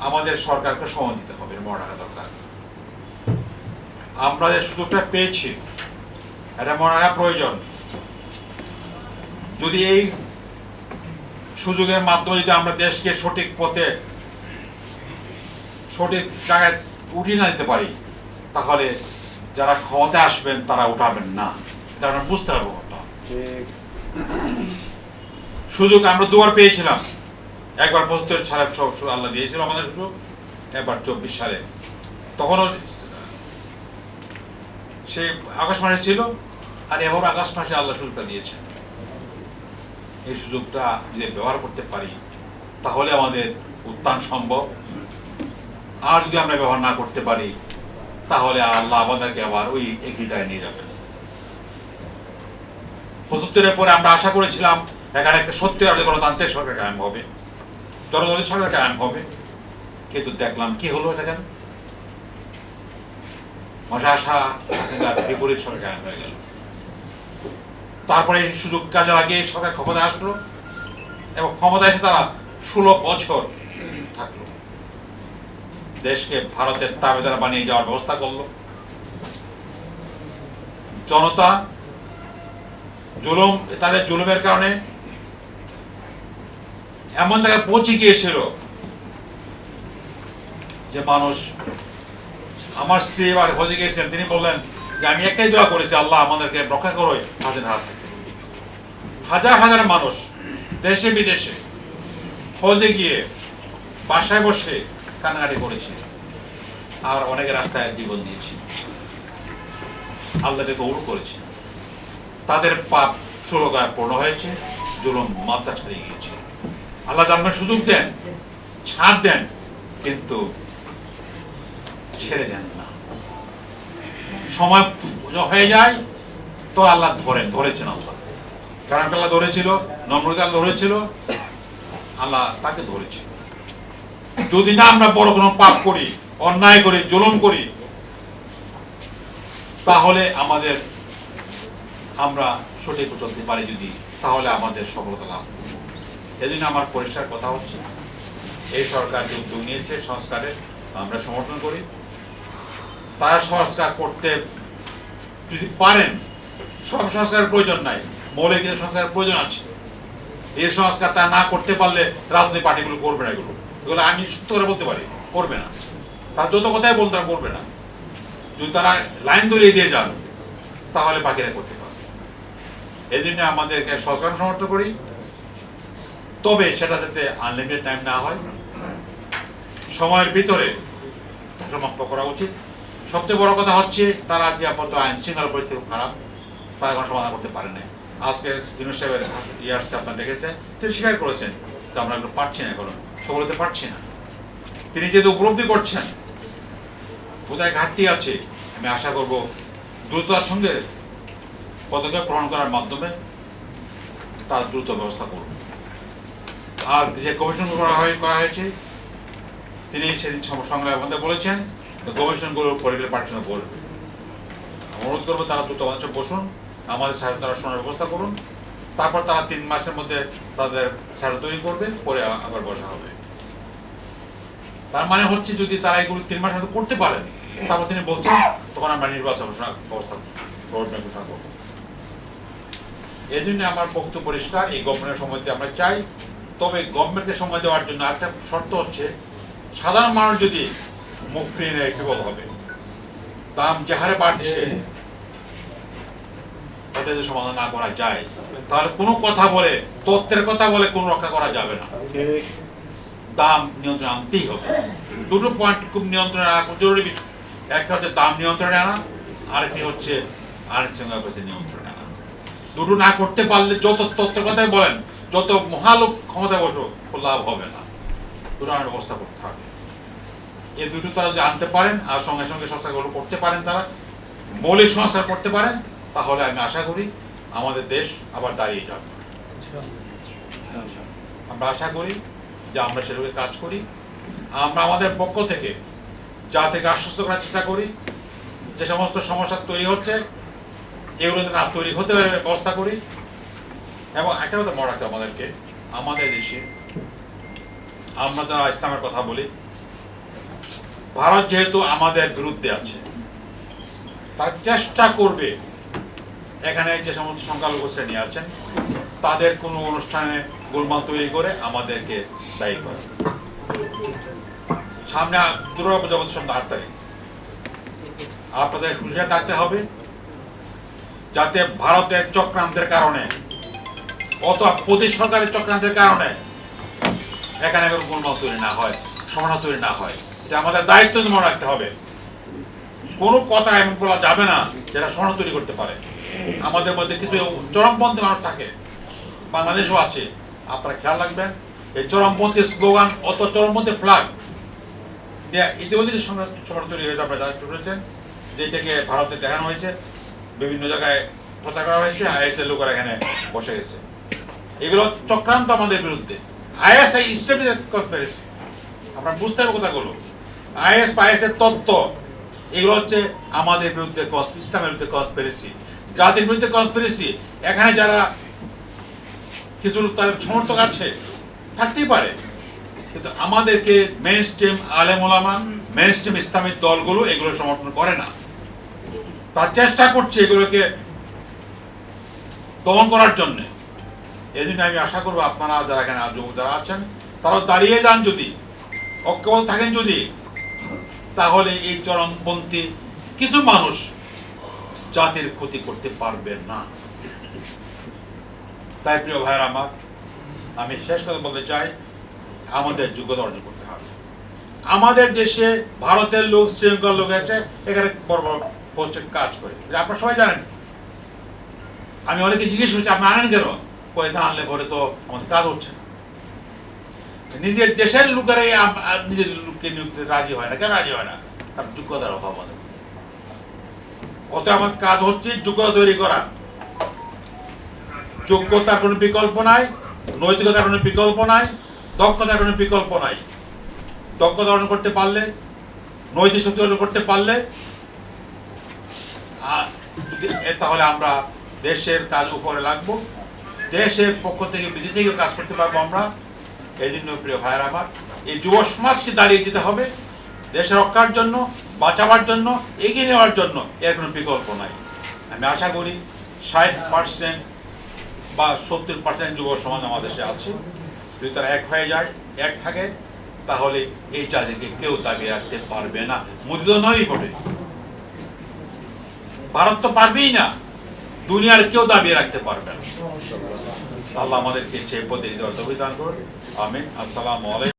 আমাদের সরকারকে সময় দিতে হবে, মনে রাখা দরকার। আমরা যে সুযোগটা পেয়েছি এটা মনে রাখা প্রয়োজন। যদি এই সুযোগের মাধ্যমে যদি আমরা দেশকে সঠিক পথে সঠিক জায়গায় উঠিয়ে না দিতে পারি, তাহলে যারা ক্ষমতায় আসবেন তারা উঠাবেন না, এটা আমরা বুঝতে পারবো। সুযোগ আমরা দুবার পেয়েছিলাম, একবার ৭৫ সালে আল্লাহ দিয়েছিল আমাদের সুযোগ, একবার ২৪ সালে, তখনও সে আগস্ট মাসে ছিল, আর এবার আগস্ট মাসে আল্লাহ সুযোগটা দিয়েছেন। এই সুযোগটা যদি ব্যবহার করতে পারি তাহলে আমাদের উত্থান সম্ভব। আর যদি আমরা ব্যবহার না করতে পারি তাহলে আল্লাহ আমাদেরকে আবার ওই একই জায়গায় নিয়ে যাবেন। ৭৫-এর পরে আমরা আশা করেছিলাম এখানে একটা সত্যিকারের গণতান্ত্রিক সরকার কায়েম হবে, জনগণের সরকার কায়েম হবে, কিন্তু দেখলাম কি হলো, এটা কেন মশা আশা বিপরীত সরকার কায়েম হয়ে গেল। তারপরে এই সুযোগ কাজে লাগিয়ে সরকার ক্ষমতায় আসলো এবং ক্ষমতায় এসে তারা ১৬ বছর থাকলো, দেশকে ভারতের তাবেদার বানিয়ে যাওয়ার ব্যবস্থা করলো। জনতা জুলুম, তাদের জুলুমের কারণে এমন জায়গায় পৌঁছে গিয়েছিল যে মানুষ, আমার স্ত্রী এবার হজে গিয়েছেন, তিনি বললেন যে আমি একটাই দোয়া করেছি, আল্লাহ আমাদেরকে রক্ষা করো হাজার হাত থেকে। হাজার হাজার মানুষ দেশে বিদেশে হজে গিয়ে বাসায় বসে কান্নাকাটি করেছে, আর অনেকে রাস্তায় জীবন দিয়েছে, আল্লাহকে গৌরব করেছে। তাদের পাপ ষোলগায় পূর্ণ হয়েছে, জুলুম মাত্রা ছাড়িয়ে গিয়েছে। আল্লাহ জানবেন সুযোগ দেন, ছাড় দেন, কিন্তু ছেড়ে দেন না। সময় হয়ে যায় তো আল্লাহ ধরেছেন আল্লাহ, কারণ আল্লাহ ধরেছিল, নম্রতা ধরেছিল, আল্লাহ তাকে ধরেছে। যদি না আমরা বড় কোনো পাপ করি, অন্যায় করি, জুলুম করি, তাহলে আমরা সঠিক চলতে পারি যদি, তাহলে আমাদের সফলতা লাভ। এজন্য আমার পরিষ্কার কথা হচ্ছে, এই সরকার যে উদ্যোগ নিয়েছে সংস্কারের, আমরা সমর্থন করি। তারা সংস্কার করতে যদি পারেন, সব সংস্কারের প্রয়োজন নাই, মৌলিক সংস্কারের প্রয়োজন আছে। এই সংস্কার তা না করতে পারলে রাজনৈতিক পার্টিগুলো করবে না, এগুলো আমি সত্য করে বলতে পারি, করবে না। তার যত কথাই বলতে তারা করবে না। যদি তারা লাইন ধরিয়ে দিয়ে যান তাহলে বাকিরা করতে পারবে। এই জন্য আমাদেরকে সরকার সমর্থন করি, তবে সেটা যাতে আনলিমিটেড টাইম না হয়, সময়ের ভিতরে সমাপ্ত করা উচিত। সবচেয়ে বড় কথা হচ্ছে তারা যে আপাতত আইন শৃঙ্খলা পরিস্থিতি খারাপ, তারা এখন সমাধান করতে পারে না। আজকে ইউনূস সাহেবের ইয়ে আসতে আপনার দেখেছেন, তিনি স্বীকার করেছেন যে আমরা এগুলো পারছি না, এখনো সফলতে পারছি না। তিনি যেহেতু উপলব্ধি করছেন কোথায় ঘাটতি আছে, আমি আশা করব দ্রুততার সঙ্গে পদক্ষেপ গ্রহণ করার মাধ্যমে তার দ্রুত ব্যবস্থা করব। আর যে কমিশন করা হয়েছে, তিনি সেদিন সংগ্রামের মধ্যে বলেছেন কমিশনগুলোর পরিকল্পনা পাঠানো করবে। অনুরোধ করবো তারা দ্রুত আমাদের বসুন, আমাদের সাথে তারা শোনার ব্যবস্থা করুন, তারপর তারা 3 মাসের মধ্যে তাদের ছাড়া তৈরি করবে, পরে আবার বসা হবে। তার মানে হচ্ছে যদি তারা এগুলো 3 মাসের মধ্যে করতে পারেন, তারপর তিনি বলছেন তখন আমরা নির্বাচন ব্যবস্থা ঘোষণা করবো। এই জন্য আমার বক্তব্য পরিষ্কার, এই গভর্নমেন্টের সময়তে আমরা চাই, তবে গভর্নমেন্টকে সময় দেওয়ার জন্য একটা শর্ত হচ্ছে সাধারণ মানুষ যদি মুখ ফিরিয়ে নেয় বিপদ হবে। দাম যে হারে বাড়ছে, এটা যদি সমাধান না করা যায় তাহলে কোনো কথা বলে, তথ্যের কথা বলে কোনো রক্ষা করা যাবে না। দাম নিয়ন্ত্রণে আনতেই হবে। দুটো পয়েন্ট খুব নিয়ন্ত্রণে আনা খুব জরুরি। একটা হচ্ছে দাম নিয়ন্ত্রণে আনা, আরেকটি হচ্ছে আইন শৃঙ্খলা নিয়ন্ত্রণে আনা। দুটো না করতে পারলে যত তথ্যের কথাই বলেন, যত মহালোক ক্ষমতায় বসো, লাভ হবে না। দুটো আনার ব্যবস্থা করতে হবে। এই দুটো তারা যদি আনতে পারেন আর সঙ্গে সঙ্গে সংস্কারগুলো করতে পারেন, তারা মৌলিক সংস্কার করতে পারেন, তাহলে আমি আশা করি আমাদের দেশ আবার দাঁড়িয়ে যাবে। আমরা আশা করি যে আমরা সেভাবে কাজ করি। আমরা আমাদের পক্ষ থেকে যা থেকে আশ্বস্ত করার চেষ্টা করি, যে সমস্ত সমস্যা তৈরি হচ্ছে এগুলো না তৈরি হতে ব্যবস্থা করি। এবং একটা কথা মনে রাখতে আমাদেরকে, আমাদের দেশে আমরা যারা ইসলামের কথা বলি, ভারত যেহেতু আমাদের বিরুদ্ধে আছে, তার চেষ্টা করবে এখানে যে সমস্ত সংখ্যালঘু শ্রেণী আছেন তাদের কোনো অনুষ্ঠানে গোলমাল তৈরি করে আমাদেরকে দায়ী করে। সামনে দুর্গাপূজা সামনে 8 তারিখ, আপনাদের হুঁশিয়ার থাকতে হবে যাতে ভারতের চক্রান্তের কারণে অথবা প্রতি সরকারের চক্রান্তের কারণে এখানে গোলমাল তৈরি না হয়, সমস্যা তৈরি না হয়। এটা আমাদের দায়িত্ব মনে রাখতে হবে। কোনো কথা এমন বলা যাবে না যেটা সমস্যা তৈরি করতে পারে। আমাদের মধ্যে কিছু চরমপন্থী মানুষ থাকে, বাংলাদেশও আছে, আপনারা খেয়াল রাখবেন। এই চরমপন্থী স্লোগান অত চরমপন্থী ফ্ল্যাগ ইতিমধ্যে সমস্যা তৈরি হয়েছে, আপনারা জানতে পেরেছেন যে এটাকে ভারতে দেখানো হয়েছে, বিভিন্ন জায়গায় প্রচার করা হয়েছে, আইএসএর লোকেরা এখানে বসে গেছে। এগুলো চক্রান্ত আমাদের বিরুদ্ধে। আইএসআই কনস্পিরেসি, আমরা বুঝতে হবে কথাগুলো। আইএস এর তত্ত্ব এগুলো হচ্ছে আমাদের বিরুদ্ধে, ইসলামের বিরুদ্ধে কনস্পিরেসি, জাতির বিরুদ্ধে কনস্পিরেসি। এখানে যারা কিছু তাদের সমর্থক আছে থাকতেই পারে, কিন্তু আমাদেরকে মেইন স্ট্রিম আলেম ওলামা, মেইন স্ট্রিম ইসলামিক দলগুলো এগুলো সমর্থন করে না। তার চেষ্টা করছে এগুলোকে দমন করার জন্য। এই জন্য আমি আশা করবো আপনারা যারা এখানে যুবক যারা আছেন তারা দাঁড়িয়ে যান, যদি ঐক্যবদ্ধ থাকেন যদি, তাহলে এই চরমপন্থী কিছু মানুষ জাতির ক্ষতি করতে পারবে না। তাই প্রিয় ভাইয়ের আমার, আমি শেষ কথা বলতে চাই, আমাদের যোগ্যতা অর্জন করতে হবে। আমাদের দেশে ভারতের লোক, শ্রীলঙ্কার লোক আছে, এখানে বড় বড় পোস্টে কাজ করে, আপনারা সবাই জানেন। আমি অনেকে জিজ্ঞেস করছি আপনি আনেন কেন, পয়সা আনলে পরে তো আমাদের কাজ হচ্ছে না। নিজের দেশের লোকেরাই নিজের লোককে নিয়োগ রাজি হয় না। কেন রাজি হয় না? তার যোগ্যতার অভাব আমাদের। অত আমার কাজ হচ্ছে যোগ্যতা তৈরি করা। যোগ্যতার কোনো বিকল্প নাই, নৈতিকতার কোনো বিকল্প নাই, দক্ষতার কোনো বিকল্প নাই। দক্ষতা অর্জন করতে পারলে, নৈতিক শক্তি অর্জন করতে পারলে তাহলে আমরা দেশের কাজ উপরে লাগবো, দেশের পক্ষ থেকে বিদেশ থেকে কাজ করতে পারবো আমরা। এই জন্য প্রিয় ভাইয়ের আমার, এই যুব সমাজকে দাঁড়িয়ে যেতে হবে দেশের রক্ষার জন্য, বাঁচাবার জন্য, এগিয়ে নেওয়ার জন্য। এর কোনো বিকল্প নাই। আমি আশা করি 60% বা 70% যুব সমাজ আমাদের দেশে আছে। যদি তারা এক হয়ে যায়, এক থাকে, তাহলে এই জাতিকে কেউ দাবিয়ে রাখতে পারবে না। মোদি তো নয় বটে, ভারত তো পারবেই না, দুনিয়ার কেউ দাবিয়ে রাখতে পারবে না। আল্লাহ আমাদেরকে সেই পদ্ধতি দান করুন। আমিন। আসসালামু আলাইকুম।